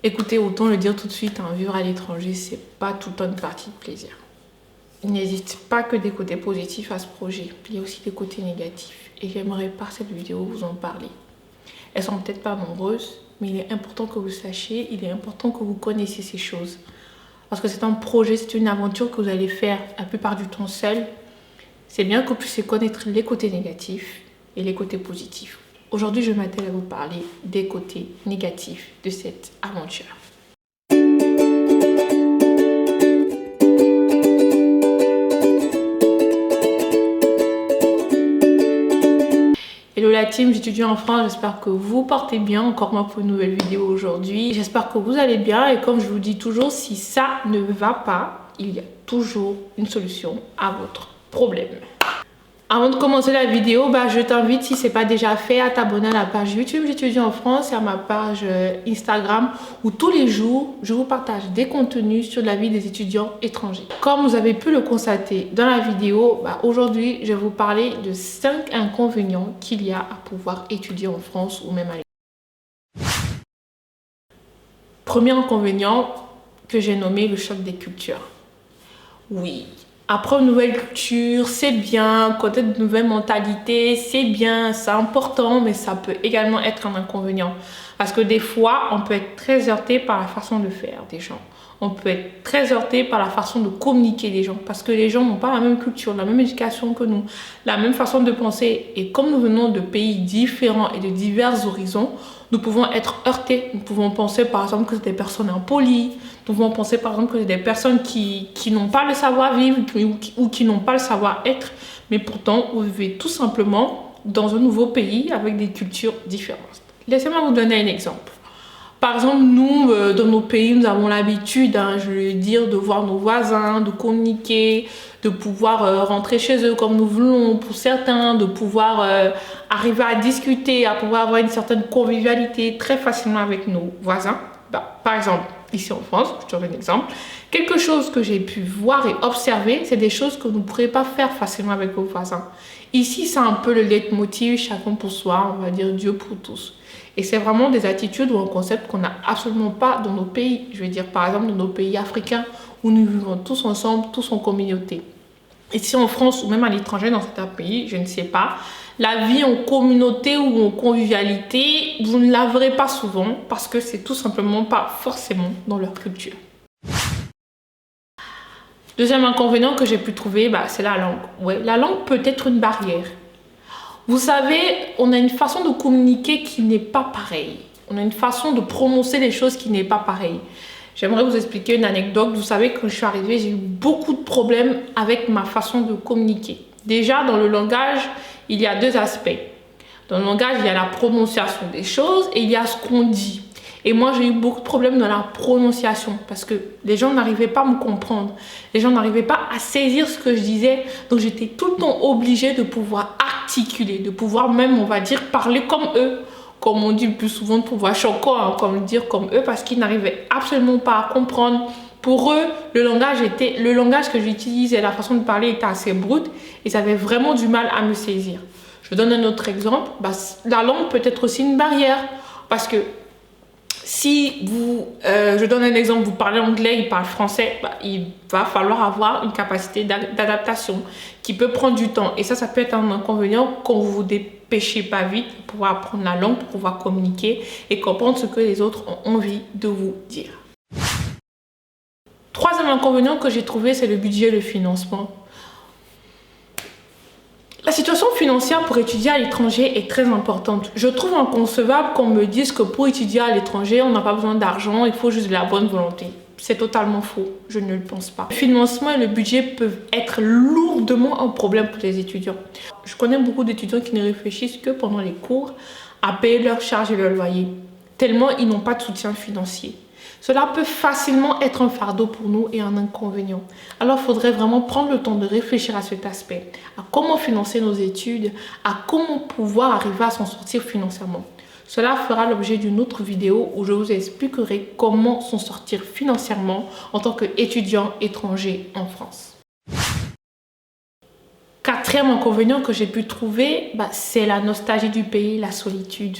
Écoutez, autant le dire tout de suite, hein, vivre à l'étranger, c'est pas tout le temps une partie de plaisir. Il n'existe pas que des côtés positifs à ce projet, il y a aussi des côtés négatifs. Et j'aimerais par cette vidéo vous en parler. Elles sont peut-être pas nombreuses, mais il est important que vous sachiez, il est important que vous connaissiez ces choses. Parce que c'est un projet, c'est une aventure que vous allez faire la plupart du temps seul. C'est bien que vous puissiez connaître les côtés négatifs et les côtés positifs. Aujourd'hui, je m'attelle à vous parler des côtés négatifs de cette aventure. Hello la team, j'étudie en France, j'espère que vous portez bien, encore moi pour une nouvelle vidéo aujourd'hui. J'espère que vous allez bien et comme je vous dis toujours, si ça ne va pas, il y a toujours une solution à votre problème. Avant de commencer la vidéo, je t'invite, si ce n'est pas déjà fait, à t'abonner à la page YouTube J'étudie en France et à ma page Instagram où tous les jours, je vous partage des contenus sur la vie des étudiants étrangers. Comme vous avez pu le constater dans la vidéo, aujourd'hui, je vais vous parler de 5 inconvénients qu'il y a à pouvoir étudier en France ou même à l'étranger. Premier inconvénient que j'ai nommé le choc des cultures. Oui. Apprendre une nouvelle culture, c'est bien, connaître de nouvelles mentalités, c'est bien, c'est important, mais ça peut également être un inconvénient. Parce que des fois, on peut être très heurté par la façon de faire des gens. On peut être très heurté par la façon de communiquer des gens. Parce que les gens n'ont pas la même culture, la même éducation que nous, la même façon de penser. Et comme nous venons de pays différents et de divers horizons, nous pouvons être heurtés. Nous pouvons penser par exemple que c'est des personnes impolies. Nous pouvons penser par exemple que c'est des personnes qui n'ont pas le savoir-vivre ou qui n'ont pas le savoir-être. Mais pourtant, vous vivez tout simplement dans un nouveau pays avec des cultures différentes. Laissez-moi vous donner un exemple. Par exemple, nous, dans nos pays, nous avons l'habitude, je veux dire, de voir nos voisins, de communiquer, de pouvoir rentrer chez eux comme nous voulons pour certains, de pouvoir arriver à discuter, à pouvoir avoir une certaine convivialité très facilement avec nos voisins. Par exemple, ici en France, je te donne un exemple, quelque chose que j'ai pu voir et observer, c'est des choses que vous ne pourrez pas faire facilement avec vos voisins. Ici, c'est un peu le leitmotiv, chacun pour soi, on va dire Dieu pour tous. Et c'est vraiment des attitudes ou un concept qu'on n'a absolument pas dans nos pays. Je veux dire, par exemple, dans nos pays africains où nous vivons tous ensemble, tous en communauté. Ici en France ou même à l'étranger dans certains pays, je ne sais pas, la vie en communauté ou en convivialité, vous ne la verrez pas souvent parce que c'est tout simplement pas forcément dans leur culture. Deuxième inconvénient que j'ai pu trouver, c'est la langue. Ouais, la langue peut être une barrière. Vous savez, on a une façon de communiquer qui n'est pas pareille. On a une façon de prononcer les choses qui n'est pas pareille. J'aimerais vous expliquer une anecdote. Vous savez, quand je suis arrivée, j'ai eu beaucoup de problèmes avec ma façon de communiquer. Déjà, dans le langage, il y a deux aspects. Dans le langage, il y a la prononciation des choses et il y a ce qu'on dit. Et moi, j'ai eu beaucoup de problèmes dans la prononciation parce que les gens n'arrivaient pas à me comprendre. Les gens n'arrivaient pas à saisir ce que je disais. Donc, j'étais tout le temps obligée de pouvoir articuler, de pouvoir même, on va dire, parler comme eux. Comme on dit le plus souvent, de pouvoir choquer, comme dire comme eux, parce qu'ils n'arrivaient absolument pas à comprendre. Pour eux, le langage que j'utilisais, la façon de parler était assez brute et ils avaient vraiment du mal à me saisir. Je donne un autre exemple. La langue peut être aussi une barrière parce que si je donne un exemple, vous parlez anglais, il parle français, il va falloir avoir une capacité d'adaptation qui peut prendre du temps. Et ça peut être un inconvénient quand vous vous dépêchez pas vite pour pouvoir apprendre la langue, pour pouvoir communiquer et comprendre ce que les autres ont envie de vous dire. Troisième inconvénient que j'ai trouvé, c'est le budget et le financement. La situation financière pour étudier à l'étranger est très importante. Je trouve inconcevable qu'on me dise que pour étudier à l'étranger, on n'a pas besoin d'argent, il faut juste de la bonne volonté. C'est totalement faux, je ne le pense pas. Le financement et le budget peuvent être lourdement un problème pour les étudiants. Je connais beaucoup d'étudiants qui ne réfléchissent que pendant les cours à payer leurs charges et leur loyer, tellement ils n'ont pas de soutien financier. Cela peut facilement être un fardeau pour nous et un inconvénient. Alors, il faudrait vraiment prendre le temps de réfléchir à cet aspect, à comment financer nos études, à comment pouvoir arriver à s'en sortir financièrement. Cela fera l'objet d'une autre vidéo où je vous expliquerai comment s'en sortir financièrement en tant qu'étudiant étranger en France. Quatrième inconvénient que j'ai pu trouver, c'est la nostalgie du pays, la solitude.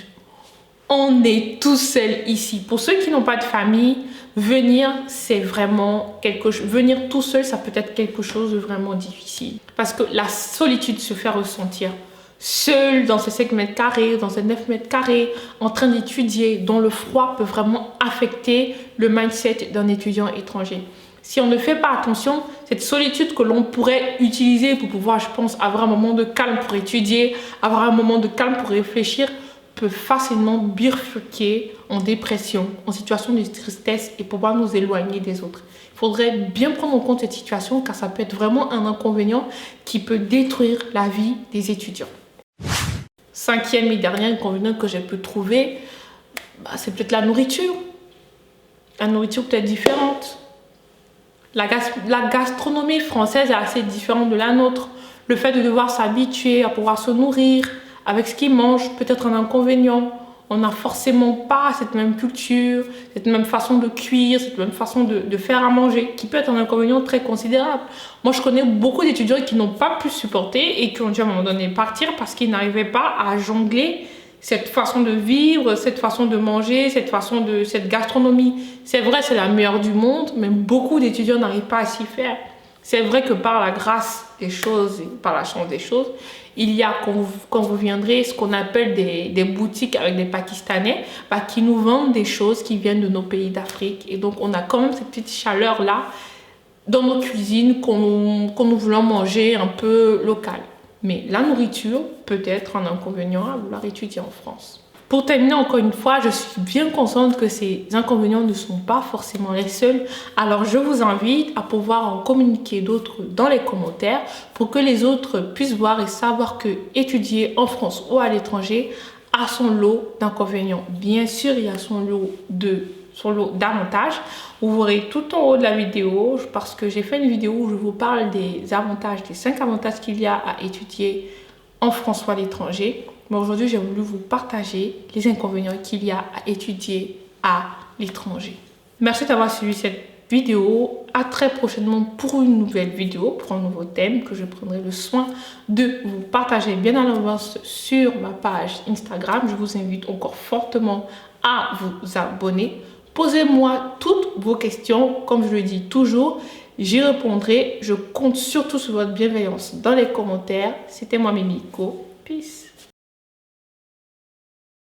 On est tout seul ici. Pour ceux qui n'ont pas de famille, venir, c'est vraiment quelque chose. Venir tout seul, ça peut être quelque chose de vraiment difficile. Parce que la solitude se fait ressentir. Seul dans ses 5 mètres carrés, dans ses 9 mètres carrés, en train d'étudier, dont le froid peut vraiment affecter le mindset d'un étudiant étranger. Si on ne fait pas attention, cette solitude que l'on pourrait utiliser pour pouvoir, je pense, avoir un moment de calme pour étudier, avoir un moment de calme pour réfléchir, peut facilement bifurquer en dépression, en situation de tristesse et pouvoir nous éloigner des autres. Il faudrait bien prendre en compte cette situation car ça peut être vraiment un inconvénient qui peut détruire la vie des étudiants. 5e et dernier inconvénient que j'ai pu trouver, c'est peut-être la nourriture. La nourriture peut être différente. La gastronomie française est assez différente de la nôtre. Le fait de devoir s'habituer à pouvoir se nourrir avec ce qu'ils mangent peut être un inconvénient. On n'a forcément pas cette même culture, cette même façon de cuire, cette même façon de faire à manger, qui peut être un inconvénient très considérable. Moi, je connais beaucoup d'étudiants qui n'ont pas pu supporter et qui ont dû à un moment donné partir parce qu'ils n'arrivaient pas à jongler cette façon de vivre, cette façon de manger, cette gastronomie. C'est vrai, c'est la meilleure du monde, mais beaucoup d'étudiants n'arrivent pas à s'y faire. C'est vrai que par la grâce des choses et par la chance des choses, il y a, quand vous viendrez, ce qu'on appelle des boutiques avec des Pakistanais qui nous vendent des choses qui viennent de nos pays d'Afrique. Et donc, on a quand même cette petite chaleur-là dans nos cuisines qu'on nous voulons manger un peu local. Mais la nourriture peut être un inconvénient à vouloir étudier en France. Pour terminer, encore une fois, je suis bien consciente que ces inconvénients ne sont pas forcément les seuls. Alors, je vous invite à pouvoir en communiquer d'autres dans les commentaires pour que les autres puissent voir et savoir que étudier en France ou à l'étranger a son lot d'inconvénients. Bien sûr, il y a son lot d'avantages. Vous verrez tout en haut de la vidéo parce que j'ai fait une vidéo où je vous parle des avantages, des 5 avantages qu'il y a à étudier en France ou à l'étranger. Mais aujourd'hui, j'ai voulu vous partager les inconvénients qu'il y a à étudier à l'étranger. Merci d'avoir suivi cette vidéo. À très prochainement pour une nouvelle vidéo, pour un nouveau thème que je prendrai le soin de vous partager bien à l'avance sur ma page Instagram. Je vous invite encore fortement à vous abonner. Posez-moi toutes vos questions. Comme je le dis toujours, j'y répondrai. Je compte surtout sur votre bienveillance dans les commentaires. C'était moi, Mimiko. Peace.